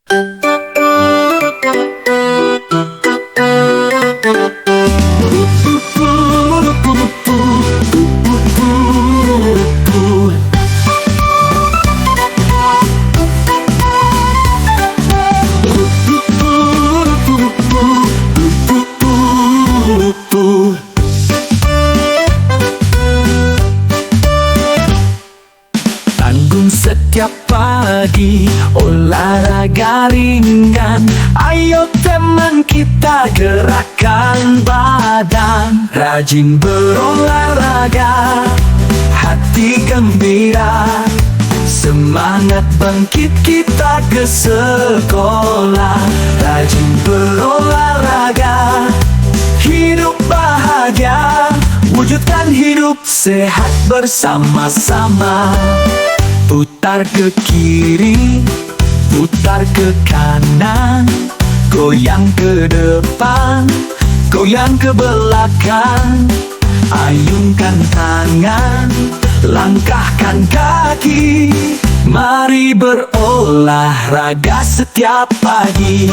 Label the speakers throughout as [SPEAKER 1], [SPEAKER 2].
[SPEAKER 1] Tanggung setiap pagi olahraga ringan. Ayo teman kita gerakkan badan. Rajin berolahraga, hati gembira. Semangat bangkit kita ke sekolah. Rajin berolahraga, hidup bahagia. Wujudkan hidup sehat bersama-sama. Putar ke kiri, putar ke kanan, goyang ke depan, goyang ke belakang. Ayunkan tangan, langkahkan kaki. Mari berolahraga setiap pagi.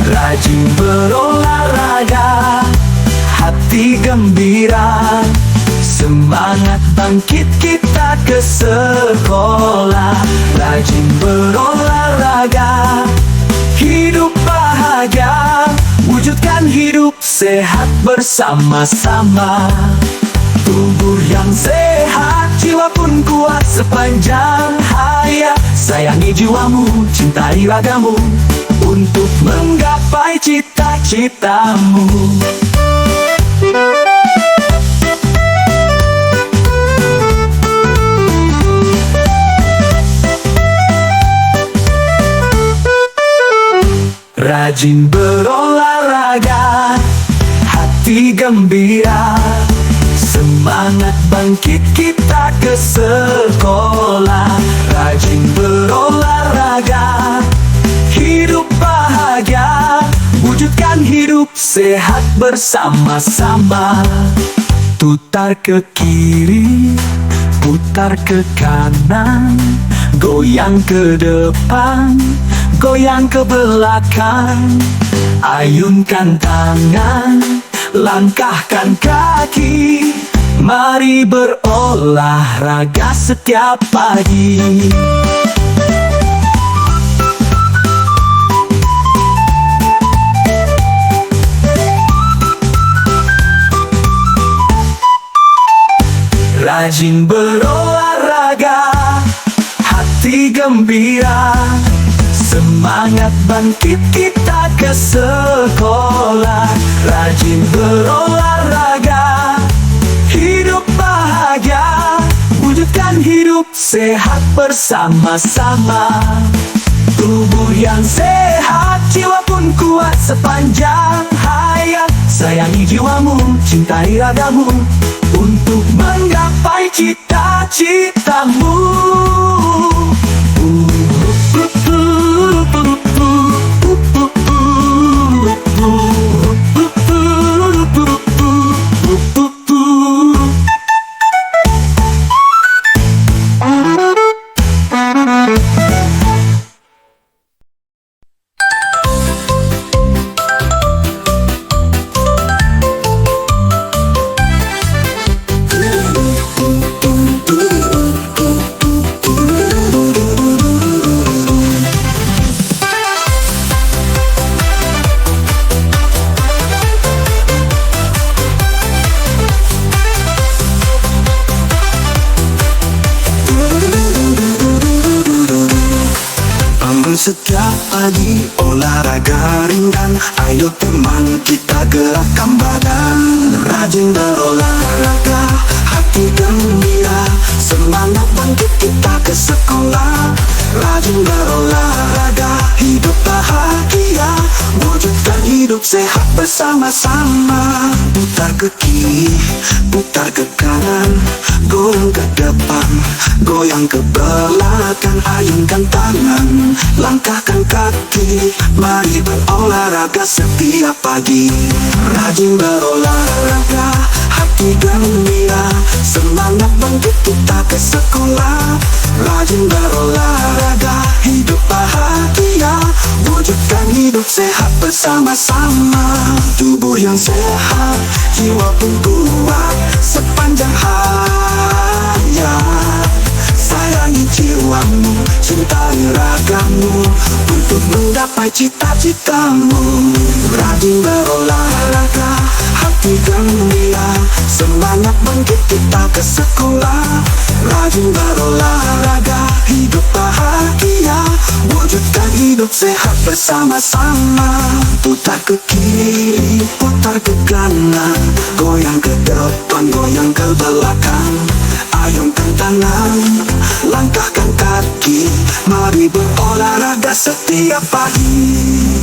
[SPEAKER 1] Rajin berolahraga, hati gembira. Semangat bangkit kita ke sekolah. Rajin berolahraga, hidup bahagia. Wujudkan hidup sehat bersama-sama. Tubuh yang sehat, jiwa pun kuat sepanjang hayat. Sayangi jiwamu, cintai ragamu, untuk menggapai cita-citamu. Rajin berolahraga, hati gembira. Semangat bangkit kita ke sekolah. Rajin berolahraga, hidup bahagia. Wujudkan hidup sehat bersama-sama. Putar ke kiri, putar ke kanan, goyang ke depan, goyang ke belakang. Ayunkan tangan, langkahkan kaki. Mari berolahraga setiap pagi. Rajin berolahraga, hati gembira. Semangat bangkit kita ke sekolah. Rajin berolahraga, hidup bahagia. Wujudkan hidup sehat bersama-sama. Tubuh yang sehat, jiwa pun kuat sepanjang hayat. Sayangi jiwamu, cintai ragamu, untuk menggapai cita-citamu.
[SPEAKER 2] Setiap pagi olahraga ringan. Ayo teman kita gerakkan badan. Rajin berolahraga, hati gembira. Semangat bangkit kita ke sekolah. Rajin berolahraga, hidup bahagia. Wujudkan hidup sehat bersama-sama. Putar ke kiri, putar ke kanan, goyang ke depan, goyang ke belakang. Ayunkan tangan, langkahkan kaki. Mari berolahraga setiap pagi. Rajin berolahraga, hati gembira. Semangat bangkit kita ke sekolah. Rajin berolahraga, hidup bahagia. hidup sehat bersama-sama. Tubuh yang sehat, jiwa pun kuat sepanjang hayat. Sayangi jiwamu, cintai ragamu, untuk menggapai cita-citamu. Rajin berolahraga, hati gembira, semangat bangkit kita ke sekolah. Rajin berolahraga, hidup bahagia, wujudkan hidup sehat bersama-sama. Putar ke kiri, putar ke kanan, goyang ke depan, goyang ke belakang. Ayunkan tangan, langkahkan kaki, mari berolahraga setiap pagi.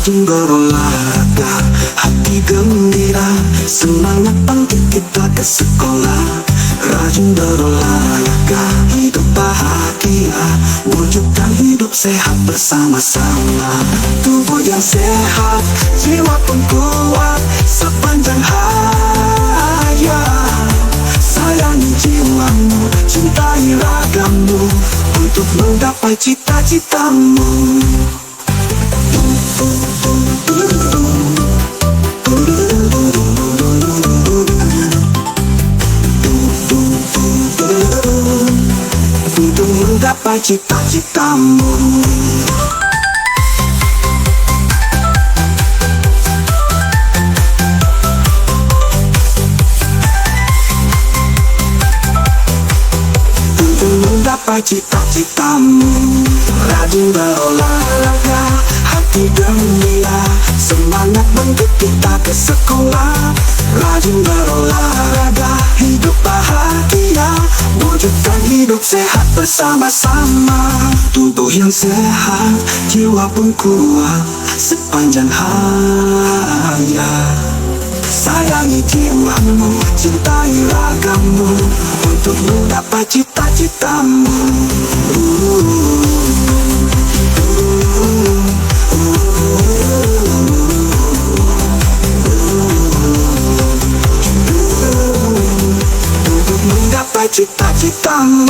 [SPEAKER 2] Rajin berolahraga, hati gembira, semangat bangkit kita ke sekolah. Rajin berolahraga, hidup bahagia, wujudkan hidup sehat bersama-sama. Tubuh yang sehat, jiwa pun kuat sepanjang hayat. Sayangi jiwamu, cintai ragamu, untuk menggapai cita-citamu. Untuk menggapai cita-citamu. Untuk menggapai cita-citamu. Rajin berolahraga, hati gembira, semangat bangkit kita ke sekolah. Rajin berolahraga, hidup bahagia, wujudkan hidup sehat bersama-sama. Tubuh yang sehat, jiwa pun kuat sepanjang hayat. Sayangi jiwamu, cintai ragamu, untuk menggapai cita-citamu. Untuk menggapai cita-citamu.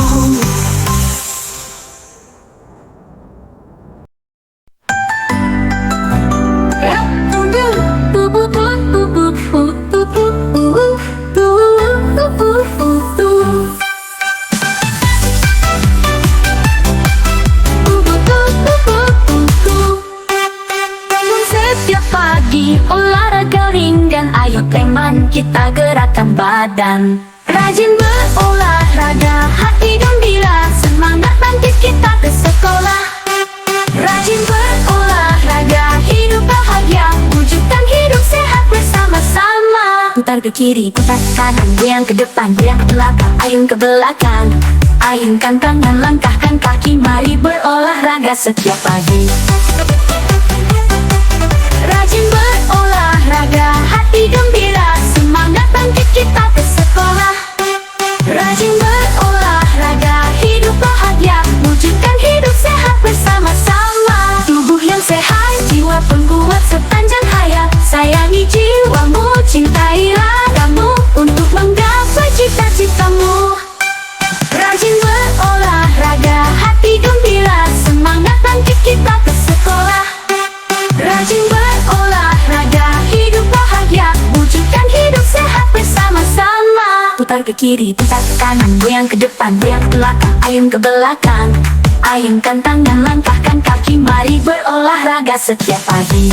[SPEAKER 3] Setiap pagi olahraga ringan, ayo teman kita gerakkan badan. Rajin berolahraga, hati gembira, semangat bangkit kita ke sekolah. Rajin berolahraga, hidup bahagia, wujudkan hidup sehat bersama-sama. Putar ke kiri, putar ke kanan, goyang ke depan, goyang ke belakang, ayun ke belakang. Ayunkan tangan, langkahkan kaki, mari berolahraga setiap pagi. Rajin berolahraga, hati gembira, semangat bangkit kita ke sekolah. Rajin berolahraga, hidup bahagia, wujudkan hidup sehat bersama-sama. Tubuh yang sehat, jiwa pun kuat sepanjang hayat. Sayangi jiwamu, cintai ragamu, untuk menggapai cita-citamu. Rajin berolahraga, hati gembira, semangat bangkit kita ke sekolah. Rajin berolahraga, hidup bahagia, wujudkan hidup sehat bersama-sama. Putar ke kiri, putar ke kanan, goyang ke depan, goyang ke belakang, ayun ke belakang. Ayunkan tangan, langkahkan kaki, mari berolahraga setiap pagi.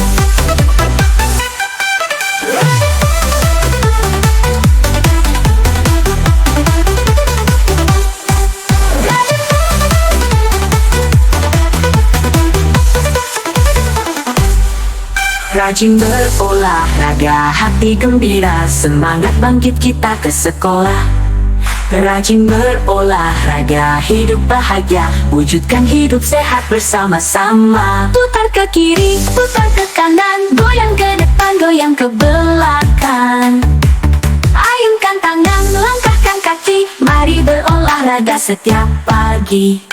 [SPEAKER 3] Rajin berolahraga, hati gembira, semangat bangkit kita ke sekolah. Rajin berolahraga, hidup bahagia, wujudkan hidup sehat bersama-sama. Putar ke kiri, putar ke kanan, goyang ke depan, goyang ke belakang. Ayunkan tangan, langkahkan kaki, mari berolahraga setiap pagi.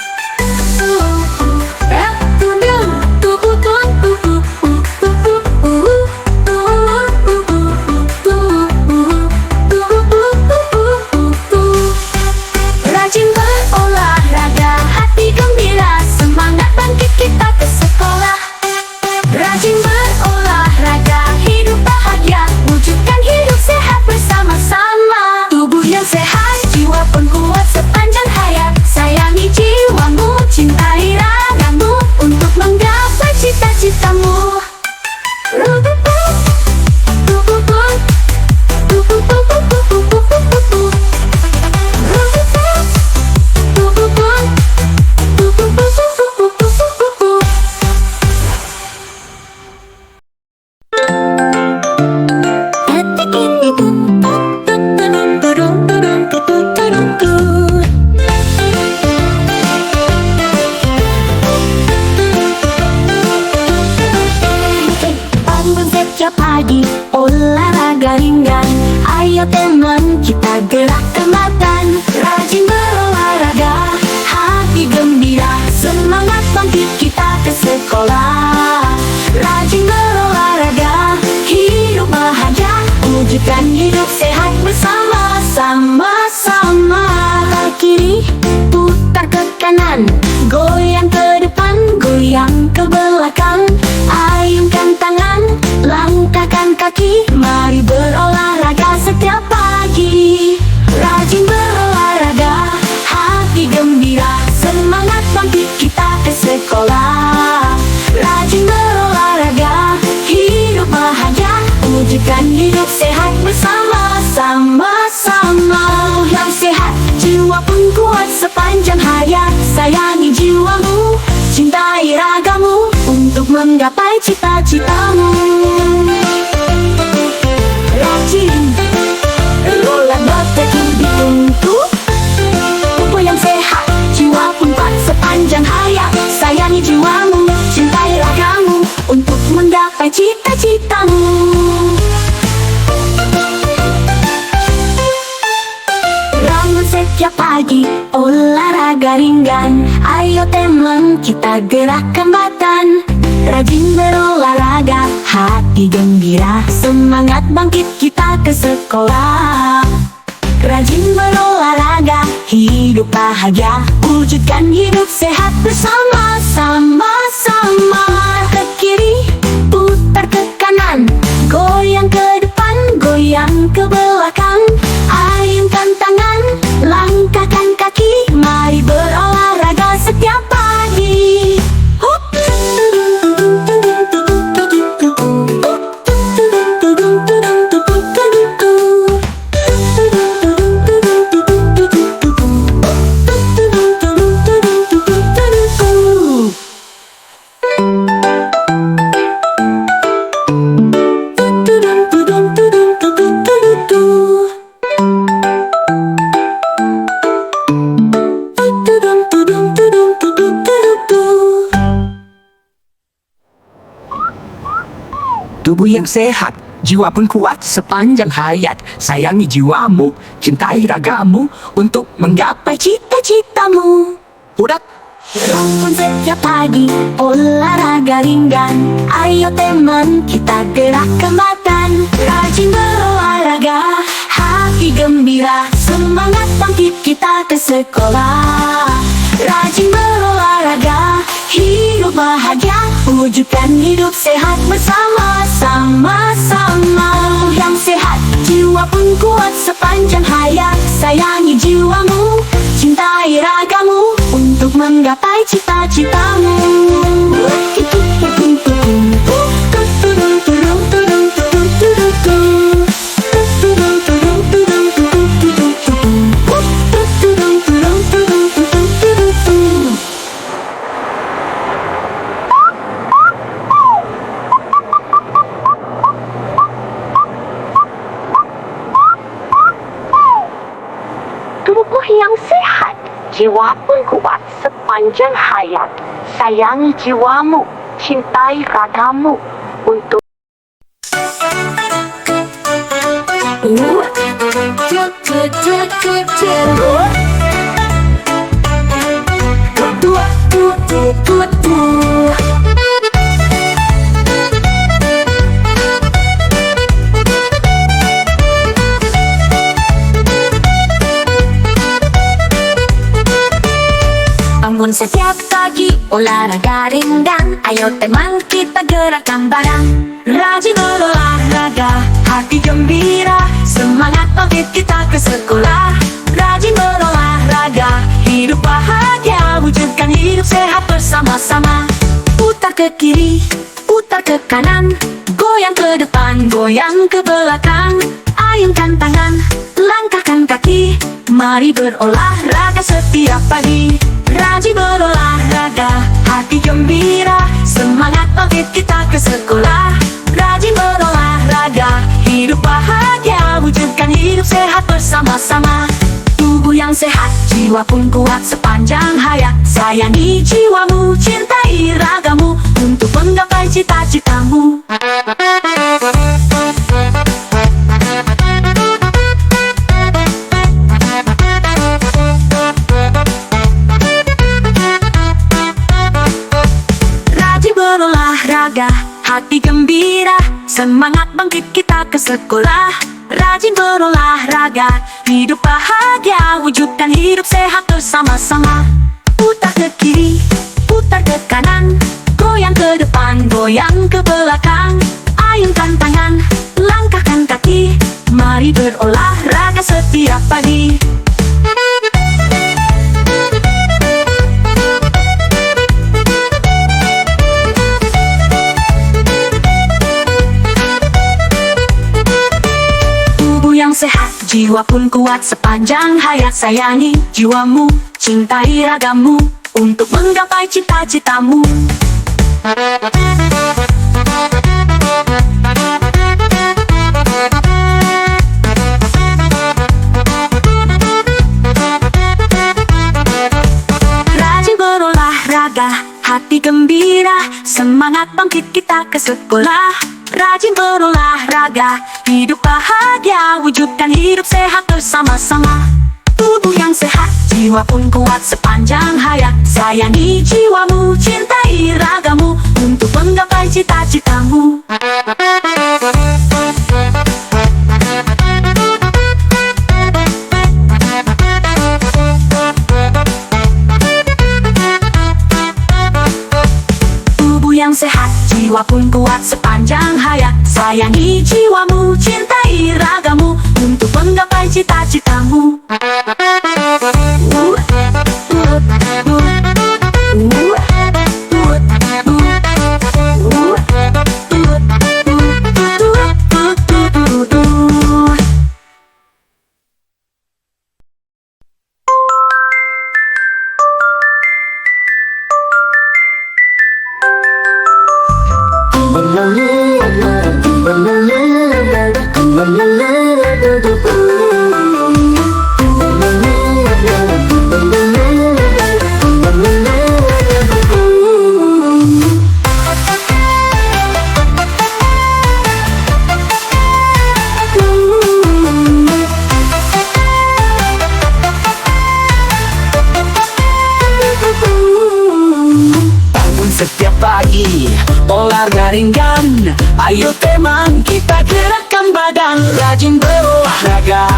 [SPEAKER 3] pagi, olahraga ringan. Ayo teman, kita gerakkan badan. Rajin berolahraga, hati gembira, semangat bangkit kita ke sekolah. Rajin berolahraga, hidup bahagia, wujudkan hidup sehat bersama. Sama-sama. Ke kiri, putar ke kanan, goyang ke depan, goyang ke belakang. Ayunkan tangan, langkahkan kaki, mari berolahraga setiap pagi. Rajin berolahraga, hati gembira, semangat bangkit kita ke sekolah. Rajin berolahraga, hidup bahagia, wujudkan hidup sehat bersama. Sama-sama. Yang sehat, jiwa pun kuat sepanjang hayat. Sayangi jiwamu, cintai ragamu, untuk menggapai cita-citamu. Rajin olahraga untuk tubuh yang sehat, jiwa pun kuat sepanjang hayat. Sayangi jiwamu, cintai ragamu, untuk menggapai cita-citamu. Bangun setiap pagi, olahraga ringan. Ayo teman, kita gerakkan badan. Rajin berolahraga, hati gembira, semangat bangkit kita ke sekolah. Rajin berolahraga, hidup bahagia, wujudkan hidup sehat bersama. Sama-sama. Ke kiri, putar ke kanan, goyang ke depan, goyang ke belakang. Ayunkan tangan, langkahkan kaki, mari berolahraga setiap pagi.
[SPEAKER 1] Tubuh yang sehat, jiwa pun kuat sepanjang hayat. Sayangi jiwamu, cintai ragamu, untuk menggapai cita-citamu. Udah.
[SPEAKER 3] Bangun setiap pagi, olahraga ringan. Ayo teman, kita gerakkan badan. Rajin berolahraga, hati gembira, semangat bangkit kita ke sekolah. Rajin berolahraga, hidup bahagia, wujudkan hidup sehat bersama. Sama-sama. Yang sehat, jiwa pun kuat sepanjang hayat. Sayangi jiwamu, cintai ragamu, untuk menggapai cita-citamu. Tubuh yang sehat, jiwa pun kuat sepanjang hayat. Sayangi jiwamu, cintai ragamu, untuk bangun setiap pagi, olahraga ringan. Ayo teman, kita gerakkan badan. Rajin berolahraga, hati gembira, semangat bangkit kita ke sekolah. Rajin berolahraga, hidup bahagia, wujudkan hidup sehat bersama-sama. Putar ke kiri, putar ke kanan, goyang ke depan, goyang ke belakang. Ayunkan tangan, langkahkan kaki, mari berolahraga setiap pagi. Rajin berolahraga, hati gembira, semangat bangkit kita ke sekolah. Rajin berolahraga, hidup bahagia, wujudkan hidup sehat bersama-sama. Tubuh yang sehat, jiwa pun kuat sepanjang hayat. Sayangi jiwamu, cintai ragamu, untuk menggapai cita-citamu. olahraga, hati gembira, semangat bangkit kita ke sekolah. Rajin berolahraga, hidup bahagia, wujudkan hidup sehat bersama-sama. Putar ke kiri, putar ke kanan, goyang ke depan, goyang ke belakang. Ayunkan tangan, langkahkan kaki, mari berolahraga setiap pagi. Tubuh yang sehat, jiwa pun kuat sepanjang hayat. Sayangi jiwamu, cintai ragamu, untuk menggapai cita-citamu. Rajin berolahraga, hati gembira, semangat bangkit kita ke sekolah. Rajin berolahraga, hidup bahagia, wujudkan hidup sehat bersama-sama. Tubuh yang sehat, jiwa pun kuat sepanjang hayat. Sayangi jiwamu, cintai ragamu, untuk menggapai cita-citamu. Tubuh yang sehat, jiwa pun kuat sepanjang hayat. Sayangi jiwamu, cintai ragamu, untuk menggapai cita-citamu.
[SPEAKER 1] Setiap pagi, olahraga ringan. Ayo teman, kita gerakkan badan. Rajin berolahraga,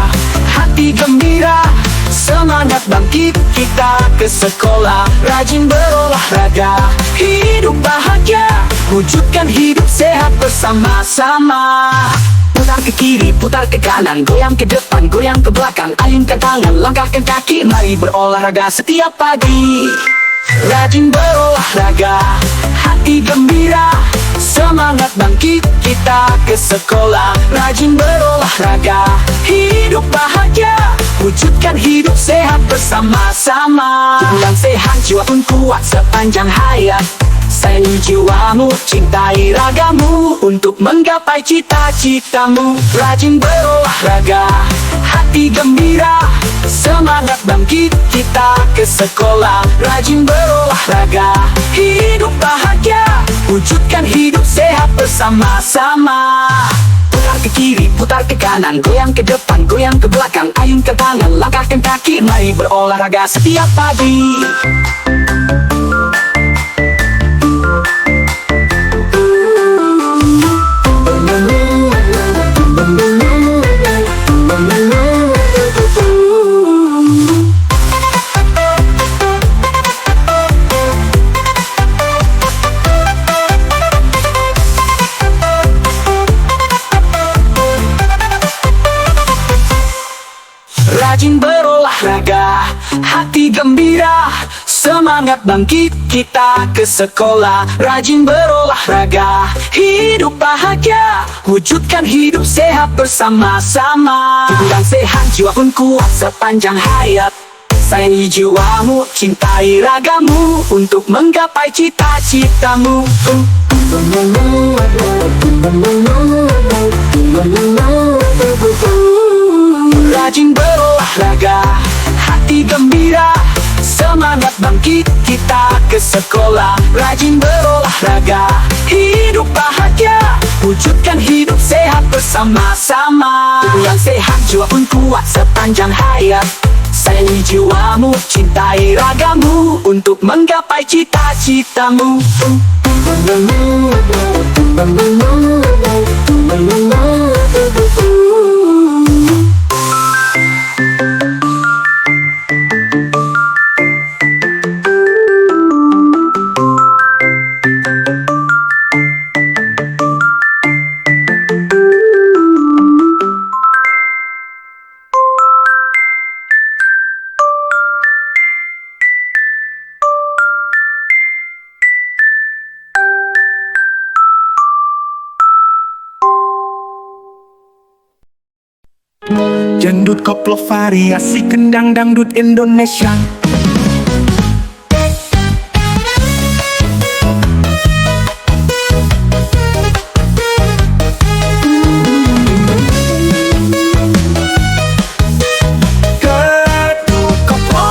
[SPEAKER 1] hati gembira, semangat bangkit kita ke sekolah. Rajin berolahraga, hidup bahagia, wujudkan hidup sehat bersama-sama. Putar ke kiri, putar ke kanan, goyang ke depan, goyang ke belakang. Ayunkan tangan, langkahkan kaki, mari berolahraga setiap pagi. Rajin berolahraga, hati gembira, semangat bangkit kita ke sekolah. Rajin berolahraga, hidup bahagia, wujudkan hidup sehat bersama-sama. Tubuh yang sehat, jiwa pun kuat sepanjang hayat. Sayangi jiwamu, cintai ragamu, untuk menggapai cita-citamu. Rajin berolahraga, hati gembira, semangat bangkit kita ke sekolah. Rajin berolahraga, hidup bahagia, wujudkan hidup sehat bersama-sama. Putar ke kiri, putar ke kanan, goyang ke depan, goyang ke belakang. Ayunkan tangan, langkahkan kaki, mari berolahraga setiap pagi. Rajin berolahraga, hati gembira, semangat bangkit kita ke sekolah. Rajin berolahraga, hidup bahagia, wujudkan hidup sehat bersama-sama. Tubuh yang sehat, jiwa pun kuat sepanjang hayat. Sayangi jiwamu, cintai ragamu, untuk menggapai cita-citamu. Rajin berolahraga, hati gembira, semangat bangkit kita ke sekolah. Rajin berolahraga, hidup bahagia, wujudkan hidup sehat bersama-sama. Tubuh yang sehat, jiwa pun kuat sepanjang hayat. Sayangi jiwamu, cintai ragamu, untuk menggapai cita-citamu.
[SPEAKER 2] Jendut koplo variasi kendang dangdut Indonesia. Gedung koplo.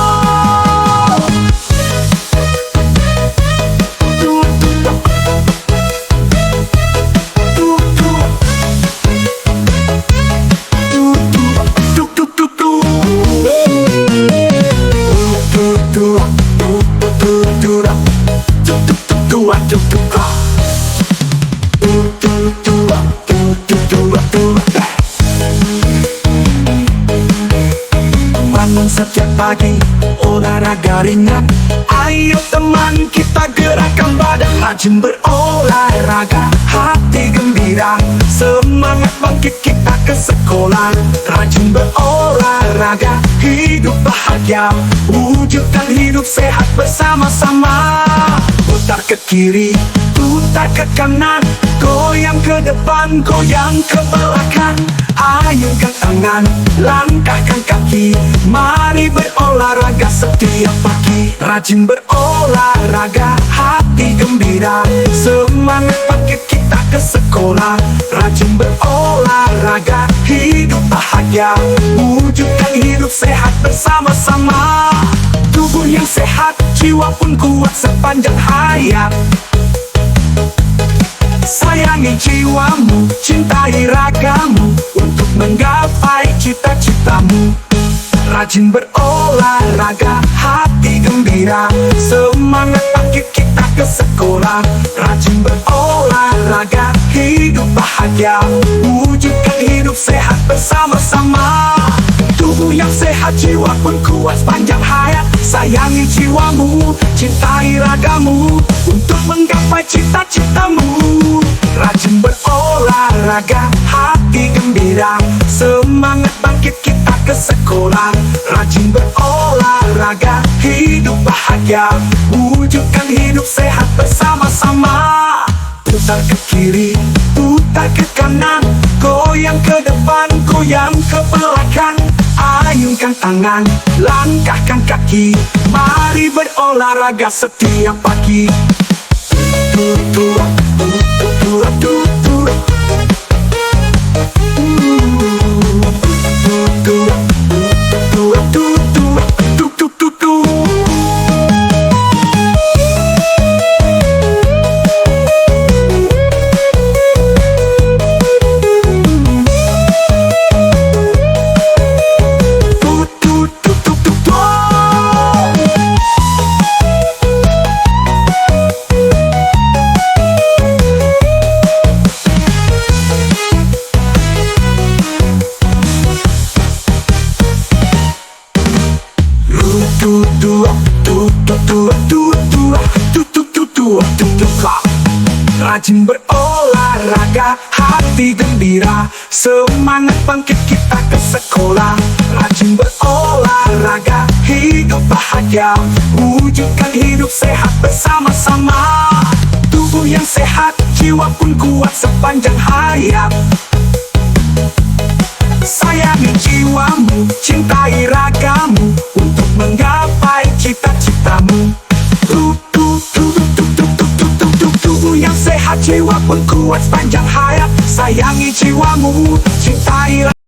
[SPEAKER 2] Bangun setiap pagi, olahraga ringan. Ayo teman kita gerakkan badan, rajin berolahraga, hati gembira, semangat bangkit kita ke sekolah. Rajin berolahraga, hidup bahagia, wujudkan hidup sehat bersama-sama. Putar ke kiri, putar ke kanan, goyang ke depan, goyang ke belakang. Ayunkan tangan, langkahkan kaki, mari berolahraga setiap pagi. Rajin berolahraga, hati gembira, semangat bangkit kita ke sekolah. Rajin berolahraga, hidup bahagia, wujudkan hidup sehat bersama-sama. Tubuh yang sehat, jiwa pun kuat sepanjang hayat. Sayangi jiwamu, cintai ragamu, untuk menggapai cita-citamu. Rajin berolahraga, hati gembira, semangat bangkit kita ke sekolah. Rajin berolahraga, hidup bahagia, wujudkan hidup sehat bersama-sama. Tubuh yang sehat, jiwa pun kuat sepanjang hayat. Sayangi jiwamu, cintai ragamu, untuk menggapai cita-citamu. Rajin berolahraga, hati gembira, semangat bangkit kita ke sekolah. Rajin berolahraga, hidup bahagia, wujudkan hidup sehat bersama-sama. Putar ke kiri, putar ke kanan, goyang ke depan, goyang ke belakang. Ayunkan tangan, langkahkan kaki, mari berolahraga setiap pagi. Rajin berolahraga, hati gembira, semangat bangkit kita ke sekolah. Rajin berolahraga, hidup bahagia, wujudkan hidup sehat bersama-sama. Tubuh yang sehat, jiwa pun kuat sepanjang hayat. Sayangi jiwamu, cintai ragamu, untuk menggapai cita-citamu. Tubuh yang sehat, jiwa pun kuat sepanjang hayat. Sayangi jiwamu, cintai ragamu.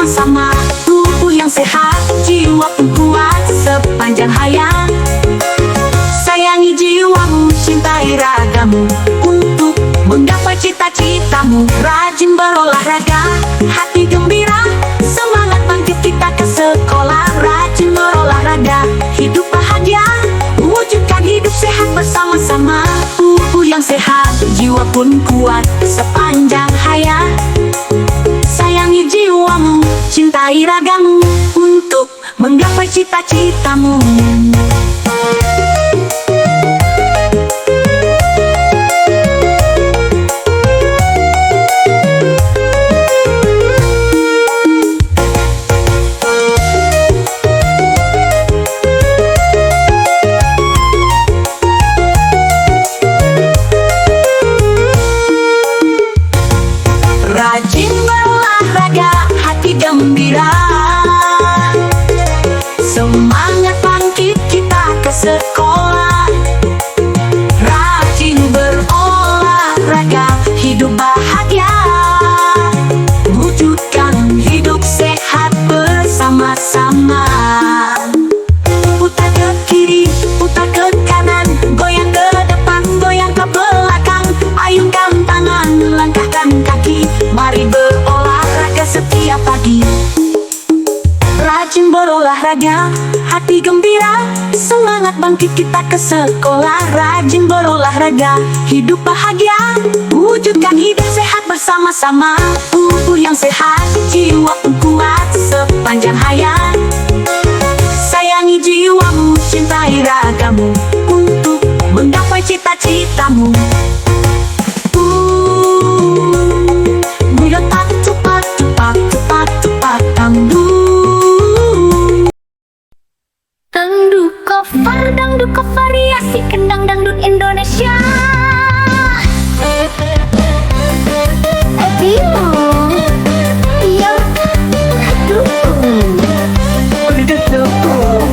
[SPEAKER 1] bersama-sama. Tubuh yang sehat, jiwa pun kuat sepanjang hayat. Sayangi jiwamu, cintai ragamu, untuk menggapai cita-citamu. Rajin berolahraga, hati gembira, semangat bangkit kita ke sekolah. Rajin berolahraga, hidup bahagia, wujudkan hidup sehat bersama-sama. Tubuh yang sehat, jiwa pun kuat sepanjang hayat. Sayangi jiwamu, cintai ragamu, untuk menggapai cita-citamu. Rajin berolahraga, hati gembira, semangat bangkit kita ke sekolah. Rajin berolahraga, hidup bahagia, wujudkan hidup sehat bersama-sama. Putar ke kiri, putar ke kanan, goyang ke depan, goyang ke belakang. Ayunkan tangan, langkahkan kaki, mari berolahraga setiap pagi. Rajin berolahraga, hati gembira, semangat bangkit kita ke sekolah. Rajin berolahraga, hidup bahagia, wujudkan hidup sehat bersama-sama. Tubuh yang sehat, jiwa pun kuat sepanjang hayat. Sayangi jiwamu, cintai ragamu, untuk menggapai cita-citamu. Cepat, cepat, cepat, cepat, cepat, dangdut. Dangdut cover variasi kendang dangdut Indonesia. Bimo, iya, dukung, dukung, dukung.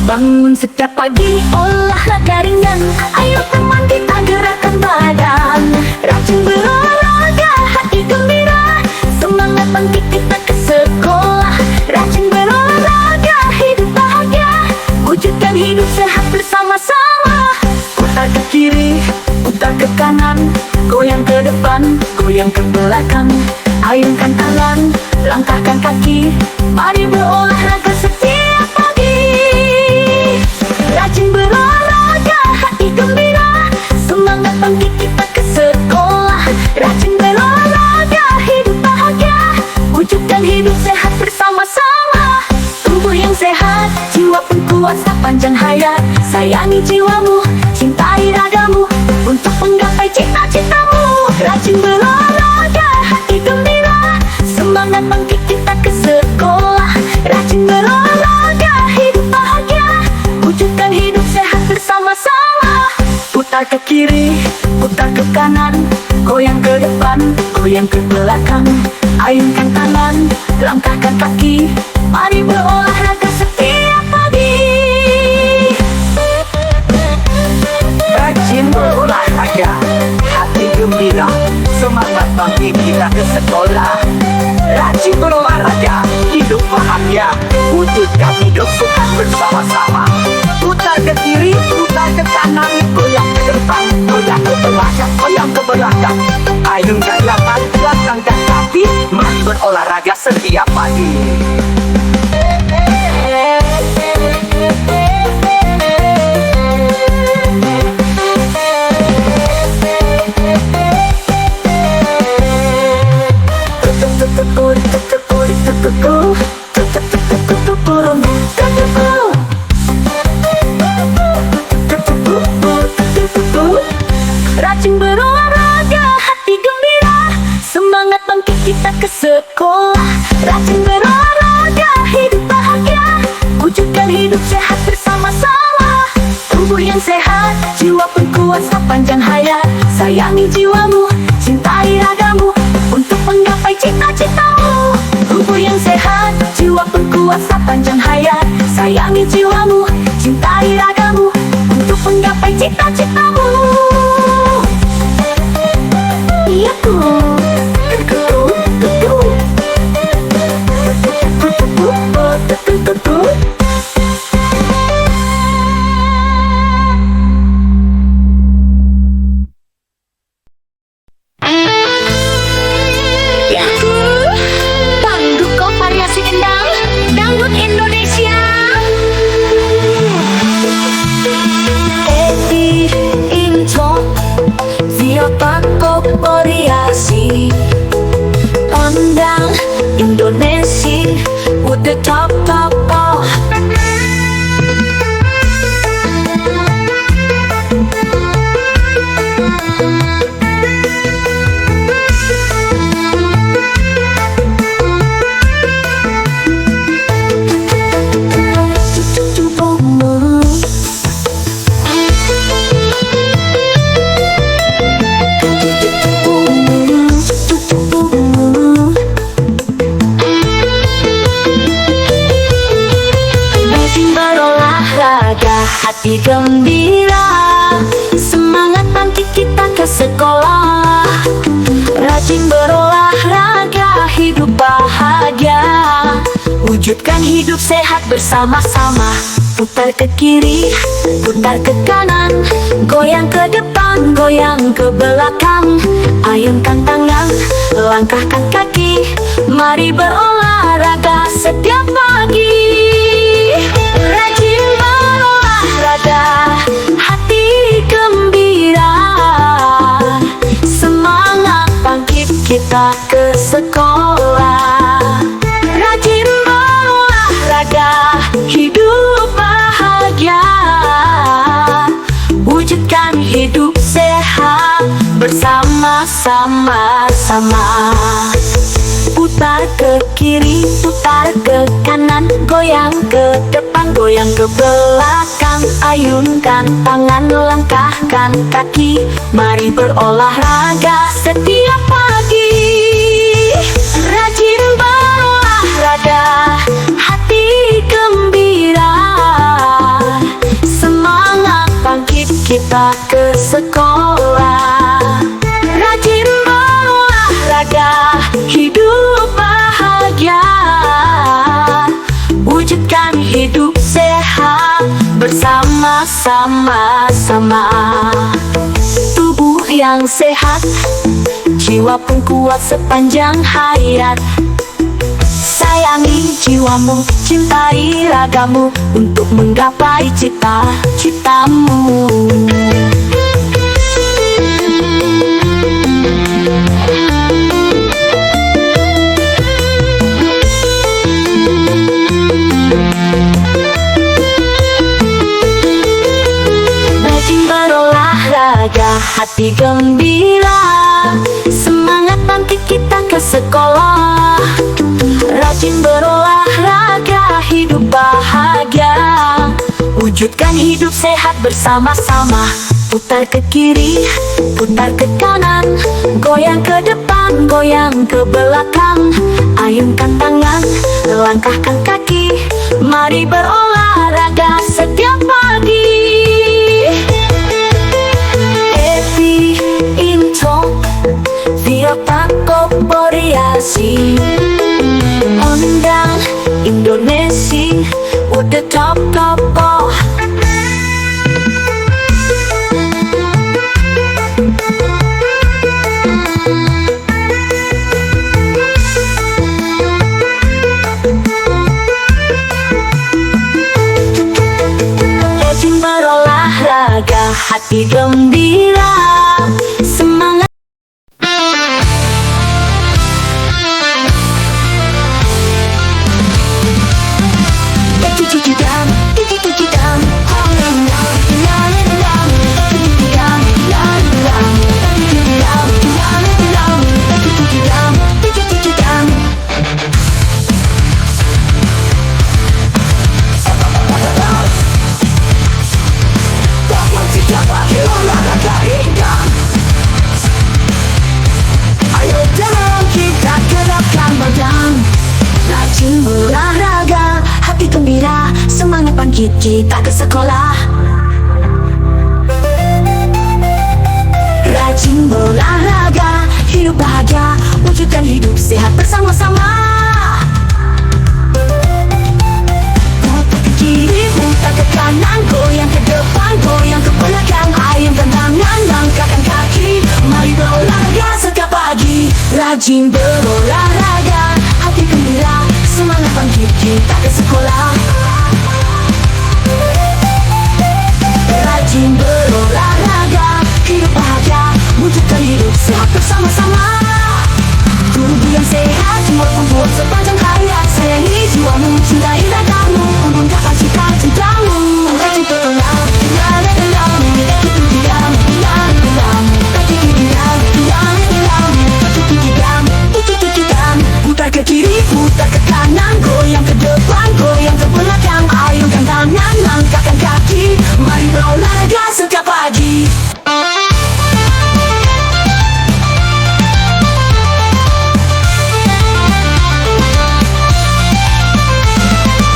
[SPEAKER 1] Bangun setiap pagi, olahraga ringan. Ayo teman kita gerakkan badan. Rajin berolahraga, hati gembira, semangat bangkit kita ke sekolah. Rajin berolahraga, hidup bahagia, wujudkan hidup sehat bersama-sama. Putar ke kiri, putar ke kanan, goyang ke depan, goyang ke belakang. Ayunkan tangan, langkahkan kaki, mari berolahraga setiap pagi. Rajin berolahraga, hati gembira, semangat bangkit kita ke sekolah. Rajin berolahraga, hidup bahagia, wujudkan hidup sehat bersama-sama. Tubuh yang sehat, jiwa pun kuat sepanjang hayat. Sayangi jiwamu, cintai ragamu, untuk menggapai cita-citamu. Rajin berolahraga, hati gembira, semangat bangkit kita ke sekolah. Rajin berolahraga, hidup bahagia, wujudkan hidup sehat bersama-sama. Putar ke kiri, putar ke kanan, goyang ke depan, goyang ke belakang. Ayunkan tangan, langkahkan kaki, mari berolahraga setiap pagi.
[SPEAKER 2] Rajin berolahraga, hati gembira, semangat bangkit kita ke sekolah. Rajin berolahraga, hidup bahagia, wujudkan hidup sehat bersama-sama. Putar ke kiri, putar ke kanan, goyang ke depan, goyang ke belakang, goyang ke belakang. Ayunkan tangan, langkahkan kaki, mari berolahraga setiap pagi.
[SPEAKER 3] Rajin berolahraga, hati ke sekolah. Rajin berolahraga, hidup bahagia, wujudkan hidup sehat bersama-sama. Tubuh yang sehat, jiwa pun kuat sepanjang hayat. Sayangi jiwamu, cintai ragamu, untuk menggapai cita-citamu. Tubuh yang sehat, jiwa pun kuat sepanjang hayat. Sayangi jiwamu, cintai ragamu, untuk menggapai cita-citamu. Iya tuh.
[SPEAKER 4] Dangdut variasi kendang, dangdut Indonesia.
[SPEAKER 3] Edi Into Via Paco variasi pandang Indonesia with the top top top. Hati gembira, semangat bangkit kita ke sekolah. Rajin berolahraga, hidup bahagia, wujudkan hidup sehat bersama-sama. Putar ke kiri, putar ke kanan, goyang ke depan, goyang ke belakang. Ayunkan tangan, langkahkan kaki, mari berolahraga setiap pagi. Rajin berolahraga, hati gembira, semangat bangkit kita ke sekolah. Rajin berolahraga, hidup bahagia, wujudkan hidup sehat bersama-sama. Putar ke kiri, putar ke kanan, goyang ke depan, goyang ke belakang. Ayunkan tangan, langkahkan kaki, mari berolahraga setiap pagi. Rajin berolahraga, hati gembira, semangat bangkit kita ke sekolah. Rajin berolahraga, hidup bahagia, wujudkan hidup sehat bersama-sama. Tubuh yang sehat, jiwa pun kuat sepanjang hayat. Sayangi jiwamu, cintai ragamu, untuk menggapai cita-citamu. Hati gembira, semangat bangkit kita ke sekolah. Rajin berolahraga, hidup bahagia, wujudkan hidup sehat bersama-sama. Putar ke kiri, putar ke kanan, goyang ke depan, goyang ke belakang. Ayunkan tangan, langkahkan kaki, mari berolahraga setiap pagi. Via Paco variasi ondang Indonesia with the top top top. Rajin berolahraga, hati gembira, semangat. bangkit kita ke sekolah. Rajin berolahraga, hidup bahagia, wujudkan hidup sehat bersama-sama. Putar ke kiri, putar ke kanan, goyang ke depan, goyang ke belakang, ayunkan tangan, langkahkan kaki. Mari berolahraga setiap pagi. Rajin berolahraga, hati gembira, semangat bangkit kita ke sekolah. Rajin berolahraga, hidup bahagia, wujudkan hidup sehat bersama-sama. Tubuh yang sehat, jiwa kuat sepanjang hayat. Sayangi jiwamu, cintai ragamu, membanggakan cita-citamu. Rajin berolahraga, putar ke kiri, putar ke kanan, goyang ke depan, goyang ke belakang, ayunkan tangan, langkahkan kaki. Mari berolahraga setiap pagi.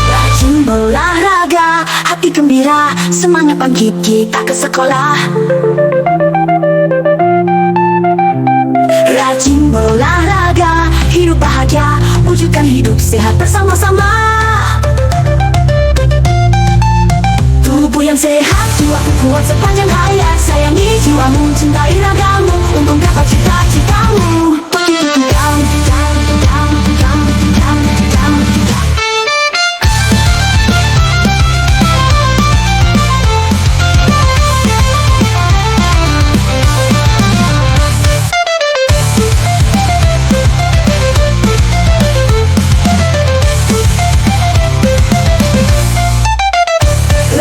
[SPEAKER 3] Rajin berolahraga, hati gembira, semangat bangkit kita ke sekolah. Rajin berolahraga, hidup bahagia, wujudkan hidup sehat bersama-sama. Tubuh yang sehat, jiwa kuat sepanjang hayat. Sayangi jiwamu, cintai ragamu, untuk gapai cita-citamu.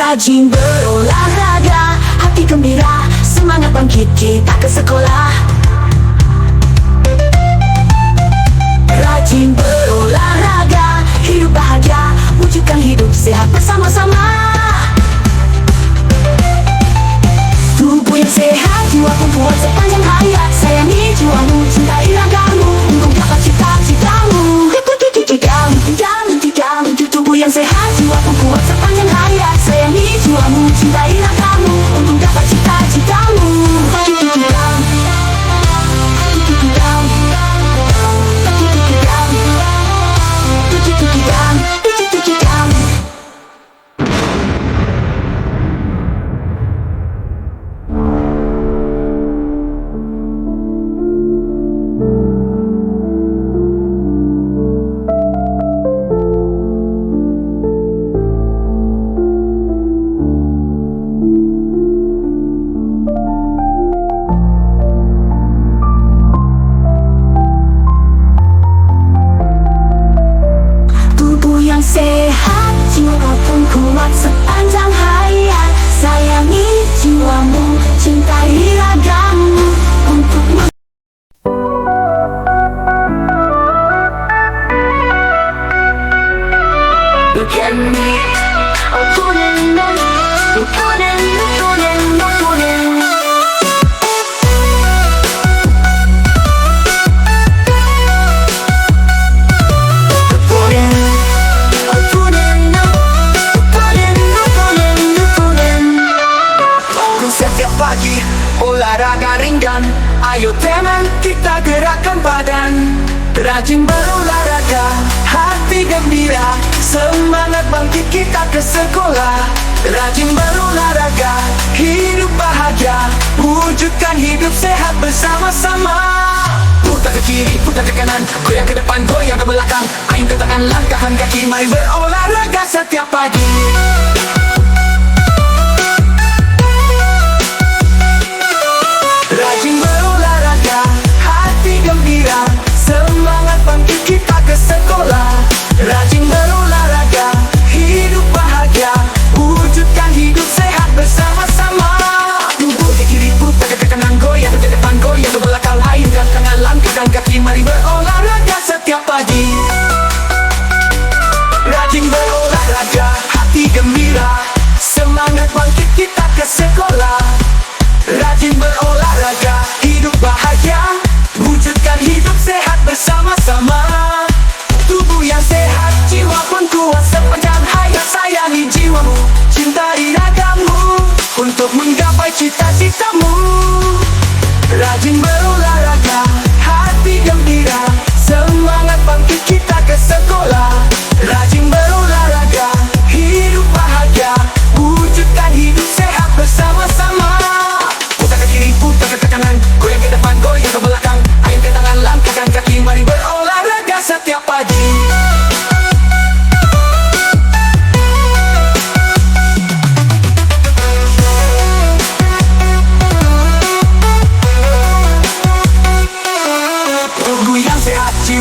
[SPEAKER 3] Rajin berolahraga, hati gembira, semangat bangkit kita ke sekolah. Rajin berolahraga, hidup bahagia, wujudkan hidup sehat bersama-sama. Tubuh yang sehat, jiwa kuat sepanjang hayat. Sayangi jiwamu, cintai ragamu, untuk gapai cita-citamu. Tubuh yang sehat, jiwa kuat sepanjang hayat. Sayangi jiwamu, cintai ragamu, untuk gapai cita-citamu. Sehat, jiwa pun kuat sepanjang hayat. Sayangi jiwamu, cintai ragamu, untuk Look at me, I'm putting on, I'm putting, I'm putting, I'm putting.
[SPEAKER 2] Pagi, olahraga ringan, ayo teman kita gerakkan badan. Rajin berolahraga, hati gembira, semangat bangkit kita ke sekolah. Rajin berolahraga, hidup bahagia, wujudkan hidup sehat bersama-sama. Putar ke kiri, putar ke kanan, goyang ke depan, goyang ke belakang, ayunkan tangan, langkahkan kaki. Mari berolahraga setiap pagi. Rajin berolahraga, hati gembira, semangat bangkit kita ke sekolah. Rajin berolahraga, hidup bahagia, wujudkan hidup sehat bersama-sama. Tubuh ke kiri, putar ke kanan, goyang ke depan, goyang ke belakang, ayunkan tangan, langkahkan kaki. Mari berolahraga setiap pagi. Rajin berolahraga, hati gembira,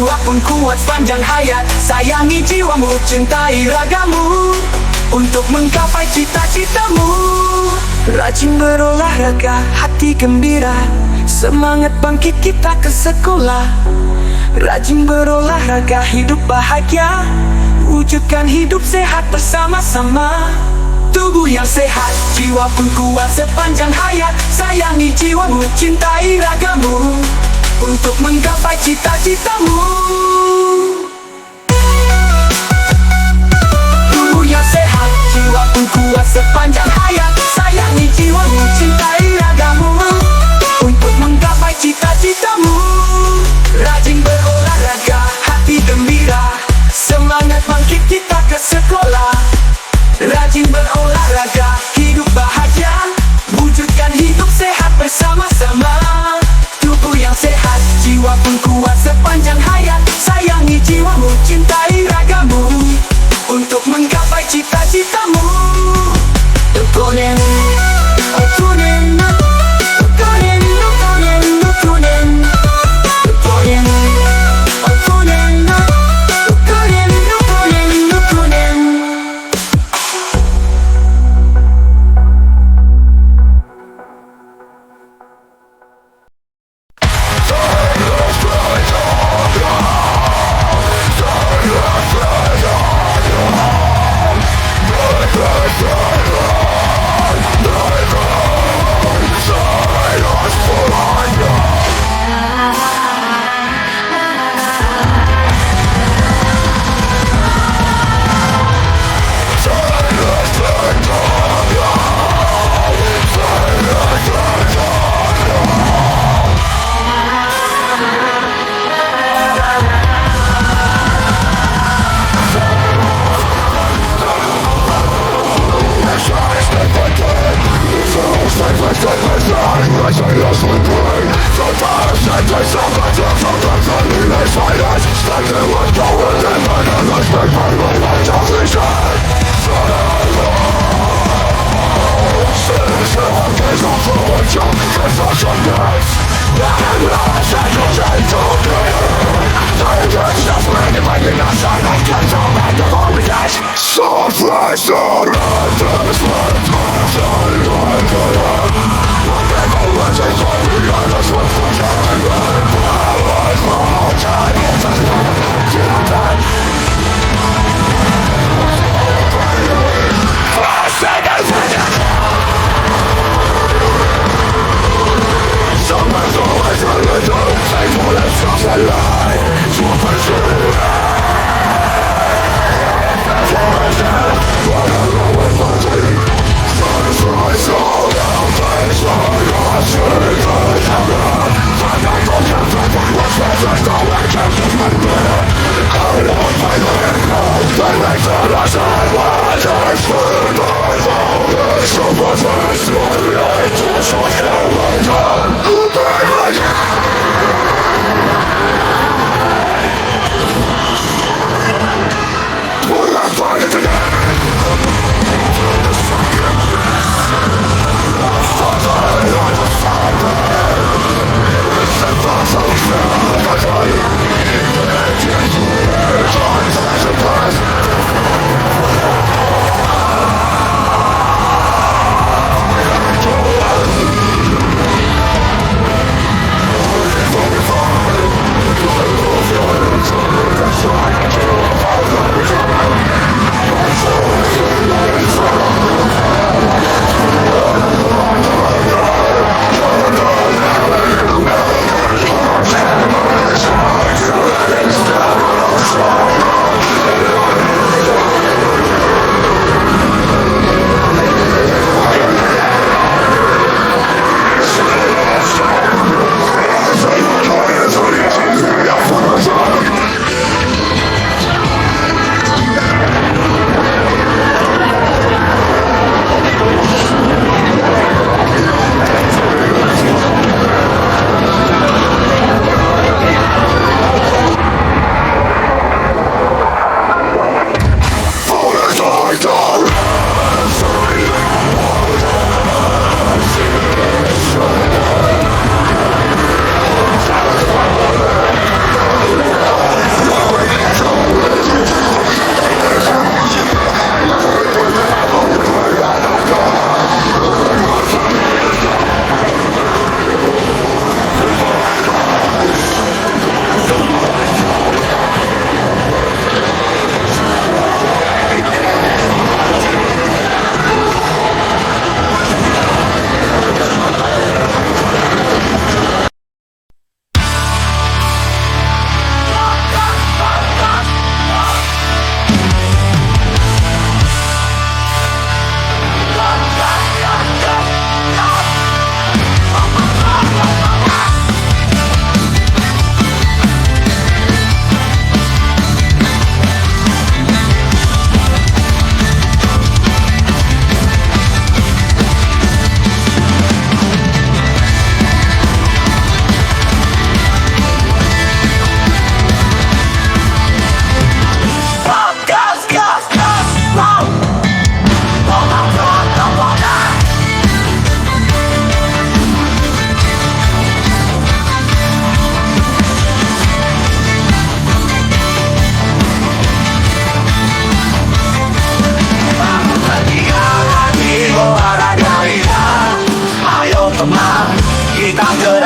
[SPEAKER 1] jiwa pun kuat sepanjang hayat. Sayangi jiwamu, cintai ragamu, untuk menggapai cita-citamu. Rajin berolahraga, hati gembira, semangat bangkit kita ke sekolah. Rajin berolahraga, hidup bahagia, wujudkan hidup sehat bersama-sama. Tubuh yang sehat, jiwa pun kuat sepanjang hayat. Sayangi jiwamu, cintai ragamu, untuk menggapai cita-citamu. Tubuh yang sehat, jiwa pun kuat sepanjang hayat. Sayangi jiwamu, cintai ragamu, untuk menggapai cita-citamu. Rajin berolahraga, hati gembira, semangat bangkit kita ke sekolah. Rajin berolahraga, hidup bahagia, wujudkan hidup sehat bersama-sama. Tubuh yang sehat, jiwa pun kuat sepanjang hayat. Sayangi jiwamu, cintai ragamu, untuk menggapai cita-citamu. Tukunin, tukunin, tukunin, tukunin, tukunin, tukunin, tukunin, tukunin, tukunin, tukunin.
[SPEAKER 5] Let's go.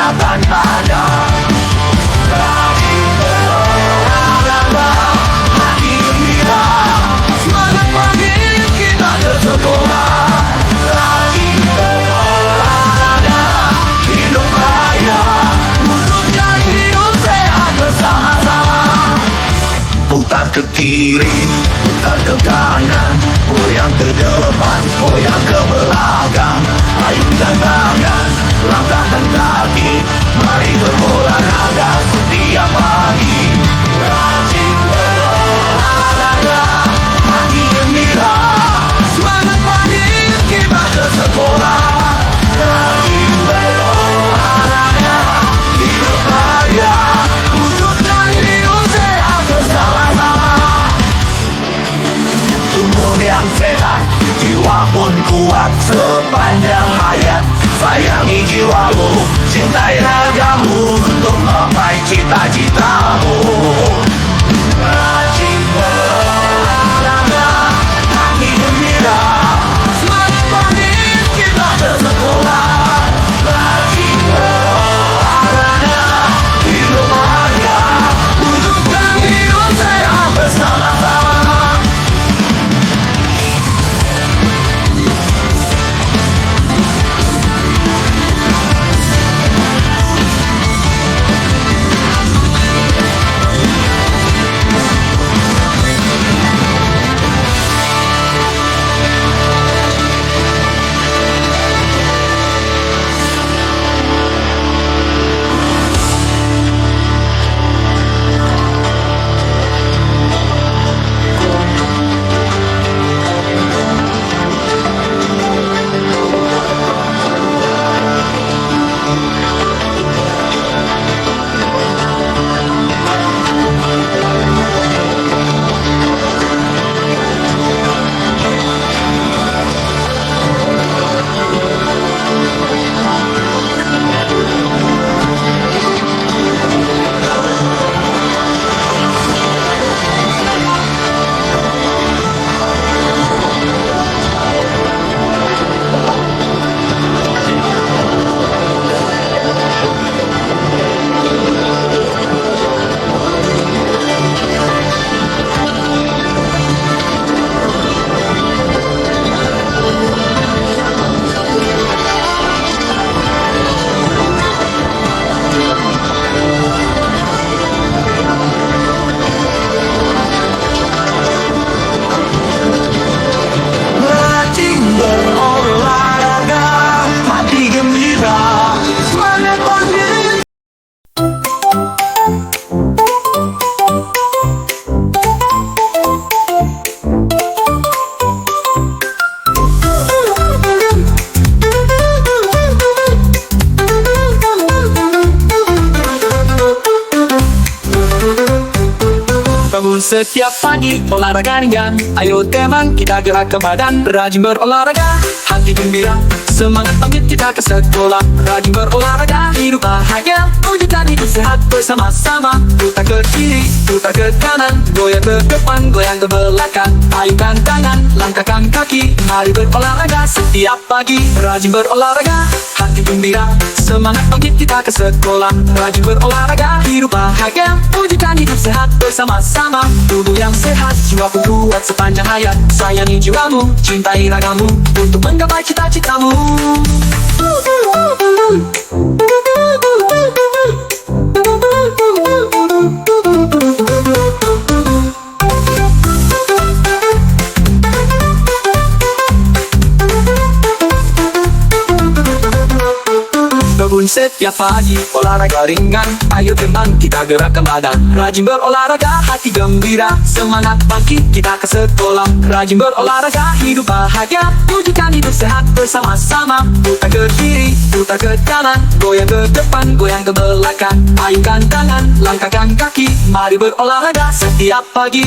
[SPEAKER 2] takkan ada. Rajin berolahraga, hati gembira, semangat pagi kita ke sekolah. Rajin berolahraga, hidup raya, wujudkan hidup sehat bersama-sama. Putar ke kiri, putar ke kanan, goyang ke depan, goyang ke belakang. Ayunkan tangan, langkahkan kaki, mari berolahraga setiap pagi. Rajin berolahraga, hati gembira, semangat pagi kita ke sekolah. Rajin berolahraga, hidup raya, wujudkan hidup sehat bersama-sama. Tubuh yang sehat, jiwa pun kuat sepanjang hayat. Sayangi jiwamu, cintai ragamu untuk menggapai cita-citamu. Rajin berolahraga, hati gembira, semangat pagi kita ke sekolah. Rajin berolahraga, hidup bahagia, wujudkan hidup sehat bersama-sama. Rajin berolahraga, hati gembira, semangat pagi.
[SPEAKER 1] Bangun setiap pagi, olahraga ringan. Ayo teman, kita gerak ke badan. Rajin berolahraga, hati gembira, semangat pagi kita ke sekolah. Rajin berolahraga, hidup bahagia, wujudkan hidup sehat bersama-sama. Putar ke kiri, putar ke kanan, goyang ke depan, goyang ke belakang. Ayunkan tangan, langkahkan kaki, mari berolahraga setiap pagi. Rajin berolahraga, hati gembira, semangat pagi kita ke sekolah. Rajin berolahraga, hidup bahagia, wujudkan hidup sehat bersama-sama. Tubuh yang sehat, jiwa pun kuat sepanjang hayat. Sayangi jiwamu, cintai ragamu untuk menggapai cita-citamu. Bangun setiap pagi, olahraga ringan. Ayo teman, kita gerak ke badan. Rajin berolahraga, hati gembira, semangat pagi kita ke sekolah. Rajin berolahraga, hidup bahagia, wujudkan hidup sehat bersama-sama. Putar ke kiri, putar ke kanan, goyang ke depan, goyang ke belakang. Ayunkan tangan, langkahkan kaki, mari berolahraga setiap pagi.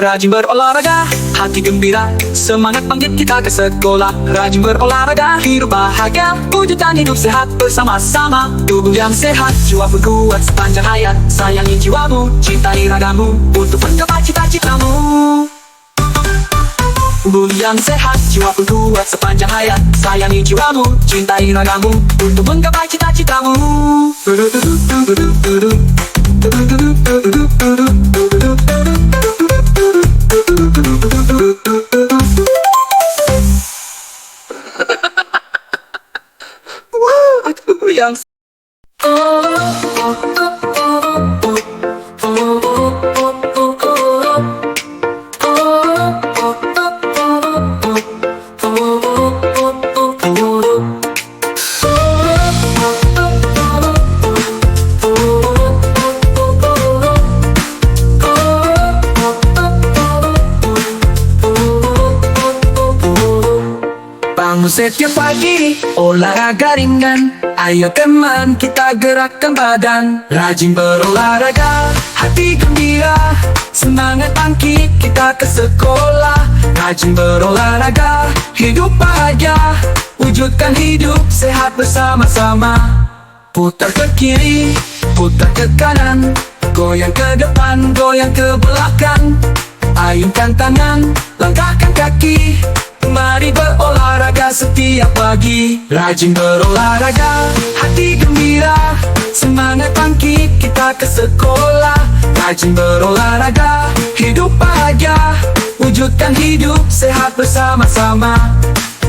[SPEAKER 1] Rajin berolahraga, hati gembira, semangat bangkit kita ke sekolah. Rajin berolahraga, hidup bahagia, wujudkan hidup sehat bersama-sama. Tubuh yang sehat, jiwa pun kuat sepanjang hayat. Sayangi jiwamu, cintai ragamu, untuk menggapai cita-citamu. Tubuh yang sehat, jiwa pun kuat sepanjang hayat. Sayangi jiwamu, cintai ragamu, untuk menggapai cita-citamu. Yang bangun setiap pagi, olahraga ringan. Ayo teman, kita gerakkan badan. Rajin berolahraga, hati gembira, semangat bangkit kita ke sekolah. Rajin berolahraga, hidup bahagia, wujudkan hidup sehat bersama-sama. Putar ke kiri, putar ke kanan, goyang ke depan, goyang ke belakang. Ayunkan tangan, langkahkan kaki, mari berolahraga setiap pagi. Rajin berolahraga, hati gembira, semangat bangkit kita ke sekolah. Rajin berolahraga, hidup bahagia, wujudkan hidup sehat bersama-sama.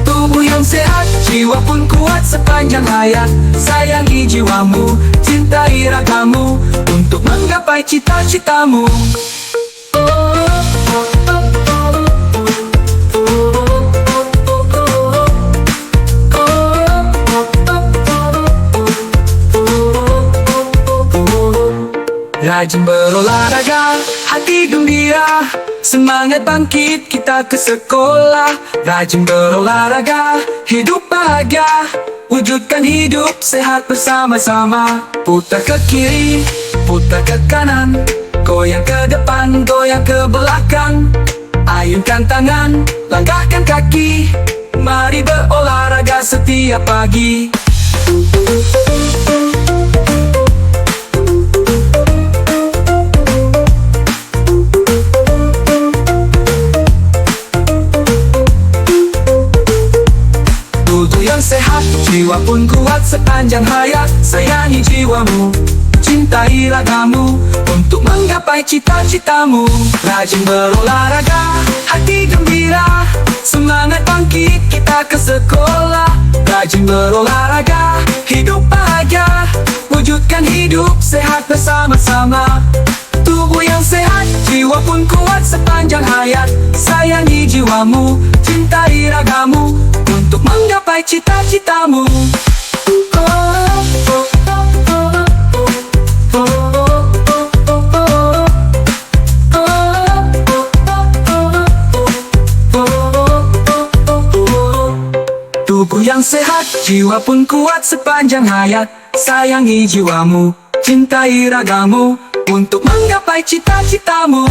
[SPEAKER 1] Tubuh yang sehat, jiwa pun kuat sepanjang hayat. Sayangi jiwamu, cintai ragamu, untuk menggapai cita-citamu. Rajin berolahraga, hati gembira, semangat bangkit kita ke sekolah. Rajin berolahraga, hidup bahagia, wujudkan hidup sehat bersama-sama. Putar ke kiri, putar ke kanan, goyang ke depan, goyang ke belakang. Ayunkan tangan, langkahkan kaki, mari berolahraga setiap pagi. Tubuh yang sehat, jiwa pun kuat sepanjang hayat. Sayangi jiwamu, cintai ragamu, untuk menggapai cita-citamu. Rajin berolahraga, hati gembira, semangat bangkit kita ke sekolah. Rajin berolahraga, hidup bahagia, wujudkan hidup sehat bersama-sama. Tubuh yang sehat, jiwa pun kuat sepanjang hayat. Sayangi jiwamu, cintai ragamu, untuk menggapai cita-citamu. Tubuh yang sehat, jiwa pun kuat sepanjang hayat. Sayangi jiwamu, cintai ragamu, untuk menggapai cita-citamu.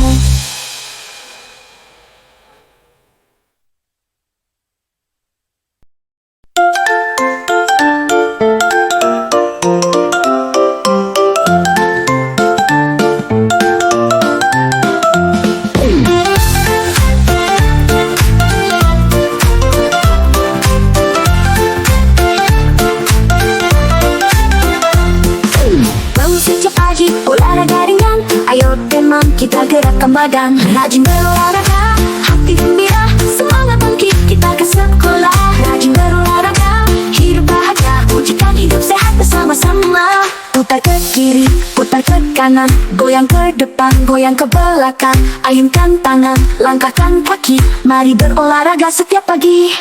[SPEAKER 3] Olahraga ringan, ayo teman kita gerakkan badan. Rajin berolahraga, hati gembira, semangat bangkit kita ke sekolah. Rajin berolahraga, hidup bahagia, wujudkan hidup sehat bersama-sama. Putar ke kiri, putar ke kanan, goyang ke depan, goyang ke belakang. Ayunkan tangan, langkahkan kaki, mari berolahraga setiap pagi.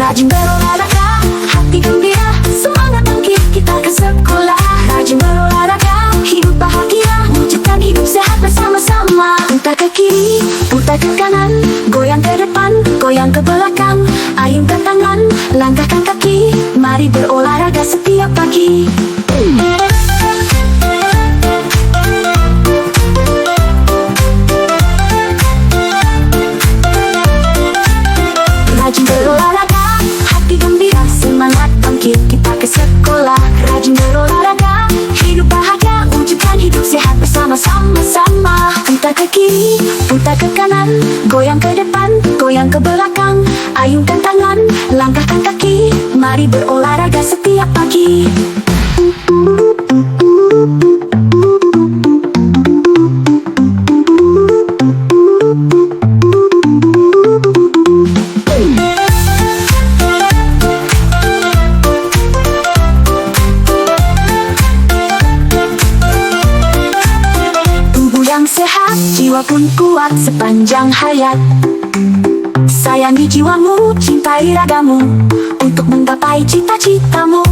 [SPEAKER 3] Rajin berolahraga, hati gembira, semangat bangkit kita ke sekolah. Rajin berolahraga, hidup bahagia, wujudkan hidup sehat bersama-sama. Putar ke kiri, putar ke kanan, goyang ke depan, goyang ke belakang. Ayunkan tangan, langkahkan kaki, mari berolahraga setiap pagi. putar ke kanan, goyang ke depan, goyang ke belakang. Ayunkan tangan, langkahkan kaki, mari berolahraga setiap pagi. Sehat, jiwa pun kuat sepanjang hayat. Sayangi jiwamu, cintai ragamu, untuk menggapai cita-citamu.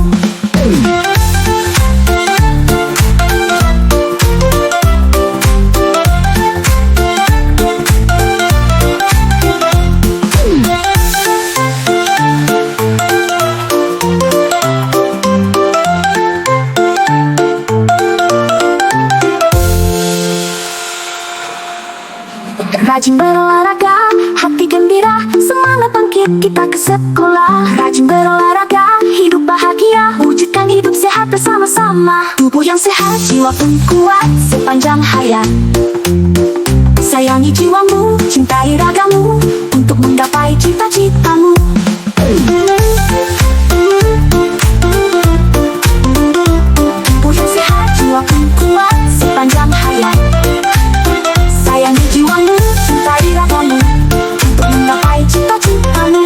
[SPEAKER 3] Rajin berolahraga, hati gembira, semangat bangkit kita ke sekolah. Rajin berolahraga, hidup bahagia, wujudkan hidup sehat bersama-sama. Tubuh yang sehat, jiwa pun kuat sepanjang hayat. Sayangi jiwamu, cintai ragamu, untuk menggapai cita-citamu. Tubuh yang sehat, jiwa pun kuat sepanjang hayat. Sayangi jiwamu, cintai ragamu, untuk menggapai cita-citamu.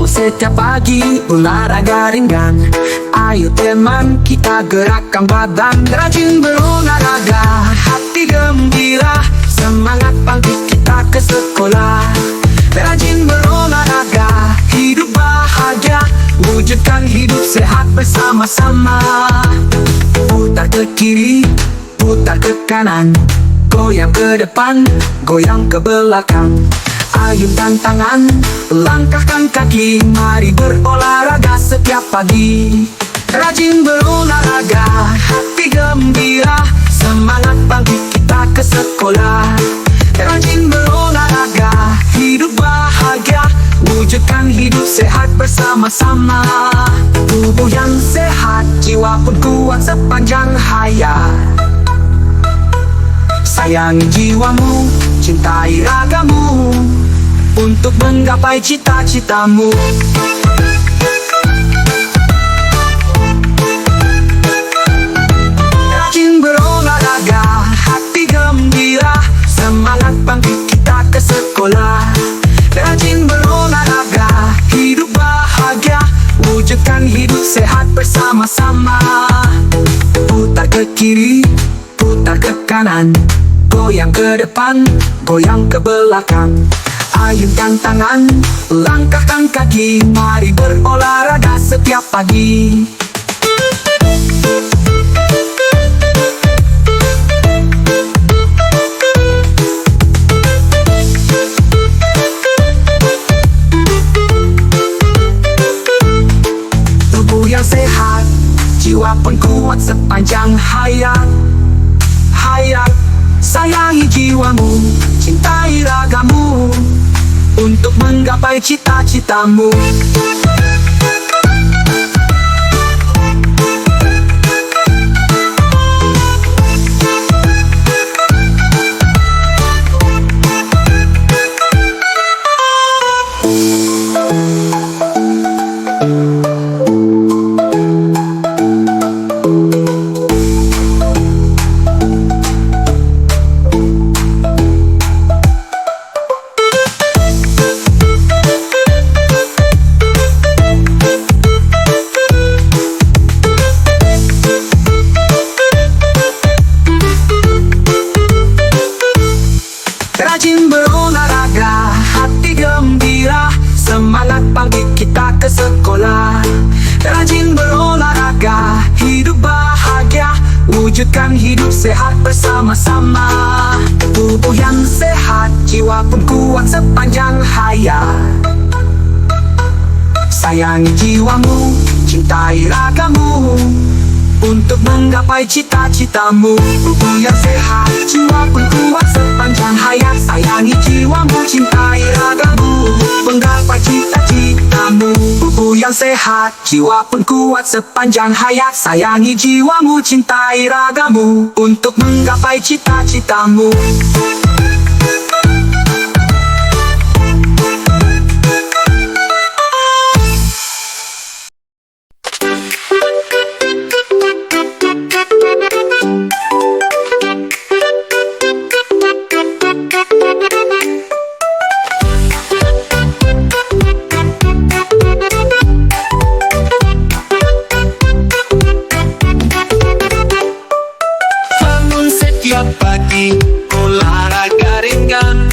[SPEAKER 1] Setiap pagi olahraga ringan. Ayo teman, kita gerakkan badan. Rajin berolahraga, hati gembira, semangat bangkit kita ke sekolah. Rajin berolahraga, hidup bahagia, wujudkan hidup sehat bersama-sama. Putar ke kiri, putar ke kanan, goyang ke depan, goyang ke belakang. Ayunkan tangan, langkahkan kaki, mari berolahraga setiap pagi. Rajin berolahraga, hati gembira, semangat bangkit kita ke sekolah. Rajin berolahraga, hidup bahagia, wujudkan hidup sehat bersama-sama. Tubuh yang sehat, jiwa pun kuat sepanjang hayat. Sayangi jiwamu, cintai ragamu, untuk menggapai cita-citamu. Rajin berolahraga, hati gembira, semangat bangkit kita ke sekolah. Rajin berolahraga, hidup bahagia, wujudkan hidup sehat bersama-sama. Putar ke kiri, putar ke kanan, goyang ke depan, goyang ke belakang. Ayunkan tangan, langkahkan kaki, mari berolahraga setiap pagi. Tubuh yang sehat, jiwa pun kuat sepanjang hayat. Sayangi jiwamu, cintai ragamu, untuk menggapai cita-citamu. sayangi jiwamu, cintai ragamu, untuk menggapai cita-citamu. Tubuh yang sehat, jiwa pun kuat sepanjang hayat. Sayangi jiwamu, cintai ragamu, menggapai cita-citamu. Tubuh yang sehat, jiwa pun kuat sepanjang hayat. Sayangi jiwamu, cintai ragamu, untuk menggapai cita-citamu.
[SPEAKER 2] Bangun setiap pagi, olahraga ringan.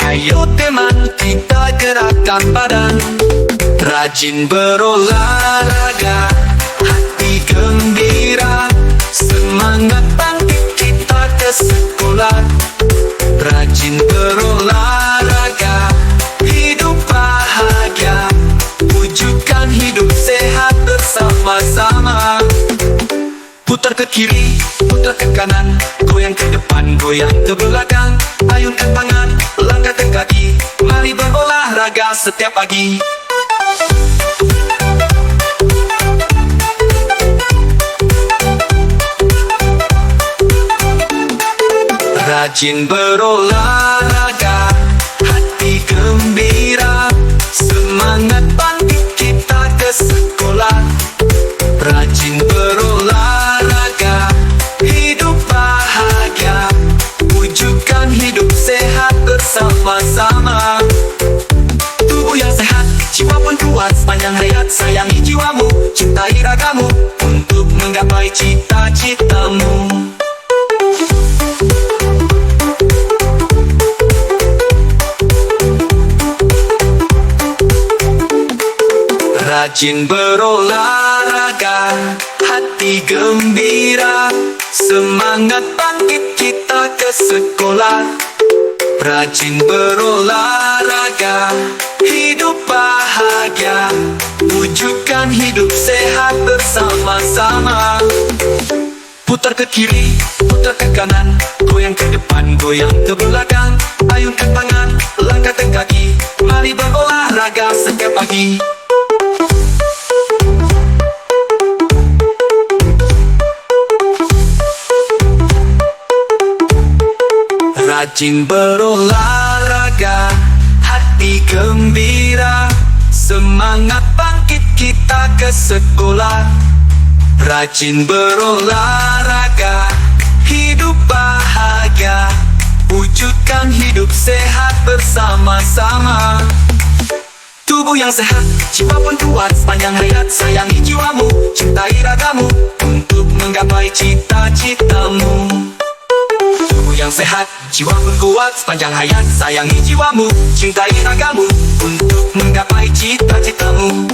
[SPEAKER 2] Ayo teman, kita gerakkan badan. Rajin berolahraga, hati gembira, semangat bangkit kita ke sekolah. Rajin berolahraga, hidup bahagia, wujudkan hidup sehat bersama-sama. Putar ke kiri, putar ke kanan, goyang ke depan, goyang ke belakang. Ayunkan tangan, langkahkan kaki, mari berolahraga setiap pagi. Rajin berolahraga, hati gembira, semangat bangkit kita ke sekolah. Rajin berolahraga, hidup bahagia, wujudkan hidup sehat bersama-sama. Tubuh yang sehat, jiwa pun kuat sepanjang hayat. Sayangi jiwamu, cintai ragamu, untuk menggapai cita-citamu. Rajin berolahraga, hati gembira, semangat bangkit kita ke sekolah. Rajin berolahraga, hidup bahagia, wujudkan hidup sehat bersama-sama. Putar ke kiri, putar ke kanan, goyang ke depan, goyang ke belakang. Ayunkan tangan, langkahkan kaki, mari berolahraga setiap pagi. Rajin berolahraga, hati gembira, semangat bangkit kita ke sekolah. Rajin berolahraga, hidup bahagia, wujudkan hidup sehat bersama-sama. Tubuh yang sehat, jiwa pun kuat sepanjang hayat. Sayangi jiwamu, cintai ragamu, untuk menggapai cita-citamu. Tubuh yang sehat, jiwa pun kuat sepanjang hayat. Sayangi jiwamu, cintai ragamu, untuk menggapai cita-citamu.